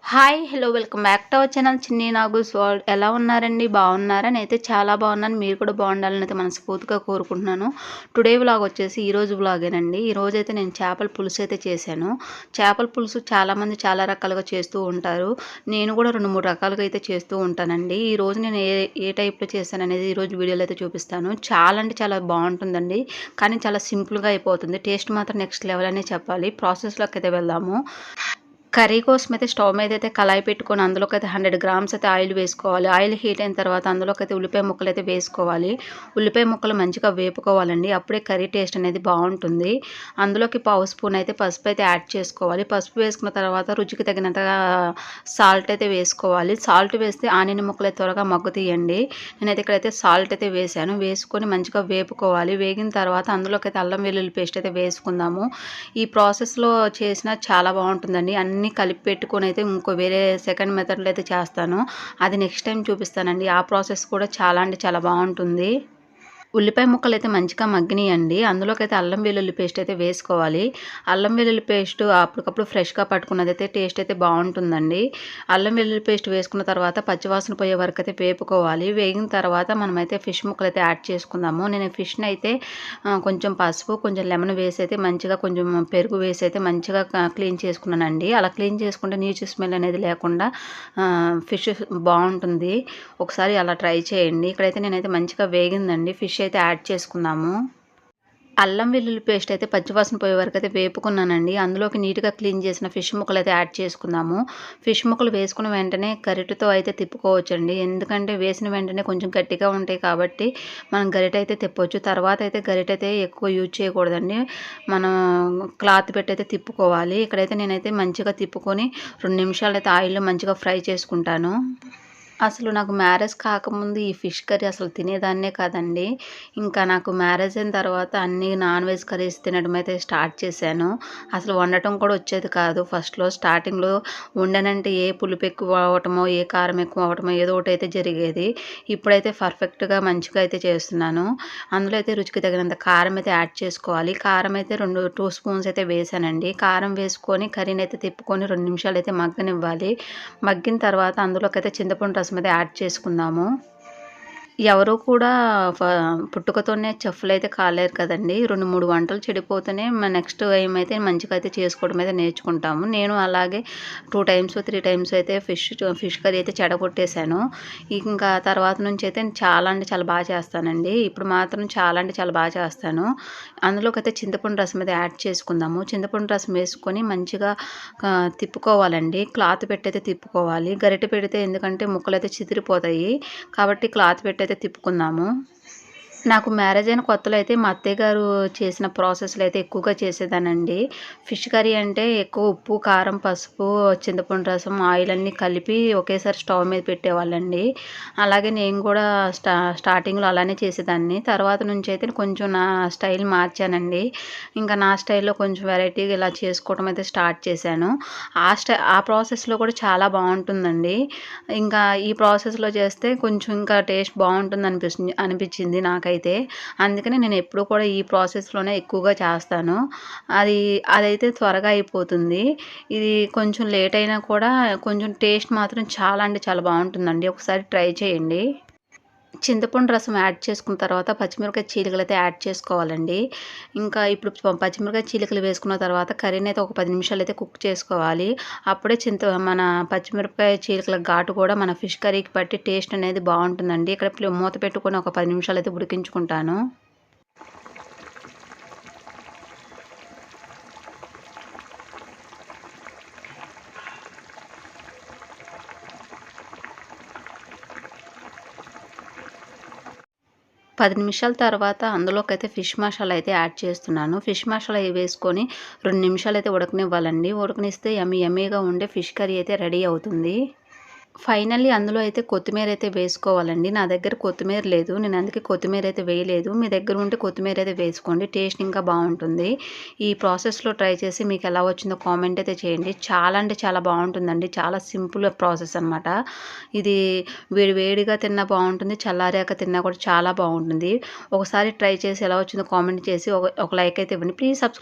Hi hello welcome back to our channel చిన్ని నాగూస్ world. ఎలా ఉన్నారండి? బాగున్నారా? నేనైతే చాలా బాగున్నాను. మీరు కూడా బాగుండాలని అయితే మనస్ఫూర్తిగా కోరుకుంటున్నాను. టుడే వ్లాగ్ వచ్చేసి ఈరోజు వ్లాగేనండి. ఈరోజైతే నేను చేపల పులుసు అయితే చేశాను. చేపల పులుసు చాలామంది చాలా రకాలుగా చేస్తూ ఉంటారు. నేను కూడా 2-3 రకాలుగా అయితే చేస్తూ ఉంటానండి. ఈరోజు నేను ఏ టైప్లో చేశాను అనేది ఈరోజు వీడియోలో అయితే చూపిస్తాను. చాలా అంటే చాలా బాగుంటుందండి, కానీ చాలా సింపుల్గా అయిపోతుంది. టేస్ట్ మాత్రం నెక్స్ట్ లెవెల్ అనే చెప్పాలి. ప్రాసెస్లోకి అయితే వెళ్దాము. కర్రీ కోసం అయితే స్టవ్ మీద అయితే కళాయి పెట్టుకొని అందులోకి అయితే 100 గ్రామ్స్ అయితే ఆయిల్ వేసుకోవాలి. ఆయిల్ హీట్ అయిన తర్వాత అందులోకి అయితే ఉల్లిపాయ ముక్కలు అయితే వేసుకోవాలి. ఉల్లిపాయ ముక్కలు మంచిగా వేపుకోవాలండి, అప్పుడే కర్రీ టేస్ట్ అనేది బాగుంటుంది. అందులోకి పావు స్పూన్ అయితే పసుపు అయితే యాడ్ చేసుకోవాలి. పసుపు వేసుకున్న తర్వాత రుచికి తగినంతగా సాల్ట్ అయితే వేసుకోవాలి. సాల్ట్ వేస్తే ఆనియన్ ముక్కలు అయితే త్వరగా మగ్గుతాయండి. నేనైతే ఇక్కడైతే సాల్ట్ అయితే వేసాను. వేసుకొని మంచిగా వేపుకోవాలి. వేగిన తర్వాత అందులోకి అయితే అల్లం వెల్లుల్లి పేస్ట్ అయితే వేసుకుందాము. ఈ ప్రాసెస్లో చేసిన చాలా బాగుంటుందండి. అన్నీ కలిపి పెట్టుకొని అయితే ఇంకో వేరే సెకండ్ మెథడ్లో అయితే చేస్తాను. అది నెక్స్ట్ టైం చూపిస్తానండి. ఆ ప్రాసెస్ కూడా చాలా అంటే చాలా బాగుంటుంది. ఉల్లిపాయ ముక్కలు అయితే మంచిగా మగ్గినాయండి. అందులోకి అయితే అల్లం వెల్లుల్లి పేస్ట్ అయితే వేసుకోవాలి. అల్లం వెల్లుల్లి పేస్ట్ అప్పటికప్పుడు ఫ్రెష్గా పట్టుకున్నది అయితే టేస్ట్ అయితే బాగుంటుందండి. అల్లం వెల్లుల్లి పేస్ట్ వేసుకున్న తర్వాత పచ్చివాసన పోయే వరకు అయితే వేపుకోవాలి. వేగిన తర్వాత మనమైతే ఫిష్ ముక్కలు అయితే యాడ్ చేసుకుందాము. నేను ఫిష్ని అయితే కొంచెం పసుపు, కొంచెం లెమన్ వేసి అయితే మంచిగా, కొంచెం పెరుగు వేసి అయితే మంచిగా క్లీన్ చేసుకున్నానండి. అలా క్లీన్ చేసుకుంటే నీచు స్మెల్ అనేది లేకుండా ఫిష్ బాగుంటుంది. ఒకసారి అలా ట్రై చేయండి. ఇక్కడైతే నేనైతే మంచిగా వేగిందండి. ఫిష్ అయితే యాడ్ చేసుకుందాము. అల్లం వెల్లుల్లి పేస్ట్ అయితే పచ్చివాసన పోయే వరకు అయితే వేపుకున్నానండి. అందులోకి నీట్గా క్లీన్ చేసిన ఫిష్ ముక్కలు అయితే యాడ్ చేసుకుందాము. ఫిష్ ముక్కలు వేసుకున్న వెంటనే గరిటెతో అయితే తిప్పుకోవచ్చండి. ఎందుకంటే వేసిన వెంటనే కొంచెం గట్టిగా ఉంటాయి కాబట్టి మనం గరిట అయితే తిప్పవచ్చు. తర్వాత అయితే గరిట అయితే ఎక్కువ యూజ్ చేయకూడదండి. మనం క్లాత్ పెట్టి అయితే తిప్పుకోవాలి. ఇక్కడైతే నేనైతే మంచిగా తిప్పుకొని 2 నిమిషాలు అయితే ఆయిల్లో మంచిగా ఫ్రై చేసుకుంటాను. అసలు నాకు మ్యారేజ్ కాకముందు ఈ ఫిష్ కర్రీ అసలు తినేదాన్నే కాదండి. ఇంకా నాకు మ్యారేజ్ అయిన తర్వాత అన్నీ నాన్ వెజ్ కర్రీస్ తినడం అయితే స్టార్ట్ చేశాను. అసలు వండటం కూడా వచ్చేది కాదు. ఫస్ట్‌లో స్టార్టింగ్‌లో వండానంటే ఏ పులుపు ఎక్కువ అవ్వటమో, ఏ కారం ఎక్కువ అవ్వటమో ఏదో ఒకటి అయితే జరిగేది. ఇప్పుడైతే పర్ఫెక్ట్‌గా మంచిగా అయితే చేస్తున్నాను. అందులో అయితే రుచికి తగినంత కారం అయితే యాడ్ చేసుకోవాలి. కారం అయితే 2 స్పూన్స్ అయితే వేసానండి. కారం వేసుకొని కర్రీని అయితే తిప్పుకొని 2 నిమిషాలు అయితే మగ్గనివ్వాలి. మగ్గిన తర్వాత అందులోకైతే చింతపండు రసం అయితే యాడ్ చేసుకుందాము. ఎవరు కూడా ఫ పుట్టుకతోనే చెఫ్‌లయితే కాలేరు కదండీ. 2, 3 వంటలు చెడిపోతేనే నెక్స్ట్ ఏమైతే మంచిగా అయితే చేసుకోవడం అయితే నేర్చుకుంటాము. నేను అలాగే 2 టైమ్స్, 3 టైమ్స్ అయితే ఫిష్ కర్రీ అయితే చెడగొట్టేసాను. ఇంకా తర్వాత నుంచి అయితే చాలా అంటే చాలా బాగా చేస్తానండి. ఇప్పుడు మాత్రం చాలా అంటే చాలా బాగా చేస్తాను. అందులోకైతే చింతపండు రసం అయితే యాడ్ చేసుకుందాము. చింతపండు రసం వేసుకొని మంచిగా తిప్పుకోవాలండి. క్లాత్ పెట్టయితే తిప్పుకోవాలి. గరిటె పెడితే ఎందుకంటే ముక్కలైతే చిదిరిపోతాయి. కాబట్టి క్లాత్ పెట్టయితే తిప్పుకుందాము. నాకు మ్యారేజ్ అయిన కొత్తలో అయితే మా అత్తయ్య గారు చేసిన ప్రాసెస్‌లో అయితే ఎక్కువగా చేసేదాన్నండి. ఫిష్ కర్రీ అంటే ఎక్కువ ఉప్పు, కారం, పసుపు, చింతపండు రసం, ఆయిల్ అన్నీ కలిపి ఒకేసారి స్టవ్ మీద పెట్టేవాళ్ళండి. అలాగే నేను కూడా స్టార్టింగ్‌లో అలానే చేసేదాన్ని. తర్వాత నుంచి అయితే కొంచెం నా స్టైల్ మార్చానండి. ఇంకా నా స్టైల్‌లో కొంచెం వెరైటీగా ఇలా చేసుకోవడం అయితే స్టార్ట్ చేశాను. ఆ ప్రాసెస్‌లో కూడా చాలా బాగుంటుందండి. ఇంకా ఈ ప్రాసెస్‌లో చేస్తే కొంచెం ఇంకా టేస్ట్ అనిపించింది నాకైతే. అందుకని నేను ఎప్పుడూ కూడా ఈ ప్రాసెస్‌లోనే ఎక్కువగా చేస్తాను. అదైతే త్వరగా అయిపోతుంది. ఇది కొంచెం లేట్ అయినా కూడా కొంచెం టేస్ట్ మాత్రం చాలా అంటే చాలా బాగుంటుందండి. ఒకసారి ట్రై చేయండి. చింతపండు రసం యాడ్ చేసుకున్న తర్వాత పచ్చిమిరపకాయ చీలికలు అయితే యాడ్ చేసుకోవాలండి. ఇంకా ఇప్పుడు పచ్చిమిరపకాయ చీలికలు వేసుకున్న తర్వాత కర్రీని అయితే ఒక 10 నిమిషాలు అయితే కుక్ చేసుకోవాలి. అప్పుడే మన పచ్చిమిరపకాయ చీలికల ఘాటు కూడా మన ఫిష్ కర్రీకి పట్టి టేస్ట్ అనేది బాగుంటుందండి. ఇక్కడ మూత పెట్టుకొని ఒక 10 నిమిషాలు అయితే ఉడికించుకుంటాను. 10 నిమిషాల తర్వాత అందులోకైతే ఫిష్ మసాలా అయితే యాడ్ చేస్తున్నాను. ఫిష్ మసాలా వేసుకొని 2 నిమిషాలు అయితే ఉడకనివ్వాలండి. ఉడకనిస్తే యమ్మీగా ఉండే ఫిష్ కర్రీ అయితే రెడీ అవుతుంది. ఫైనల్లీ అందులో అయితే కొత్తిమీర అయితే వేసుకోవాలండి. నా దగ్గర కొత్తిమీర లేదు. నేను అందుకే కొత్తిమీర అయితే వేయలేదు. మీ దగ్గర ఉంటే కొత్తిమీర అయితే వేసుకోండి. టేస్ట్ ఇంకా బాగుంటుంది. ఈ ప్రాసెస్‌లో ట్రై చేసి మీకు ఎలా వచ్చిందో కామెంట్ అయితే చేయండి. చాలా అంటే చాలా బాగుంటుందండి. చాలా సింపుల్ ప్రాసెస్ అనమాట. ఇది వేడిగా తిన్నా బాగుంటుంది. చల్లారాక తిన్నా కూడా చాలా బాగుంటుంది. ఒకసారి ట్రై చేసి ఎలా వచ్చిందో కామెంట్ చేసి ఒక లైక్ అయితే ఇవ్వండి. Please subscribe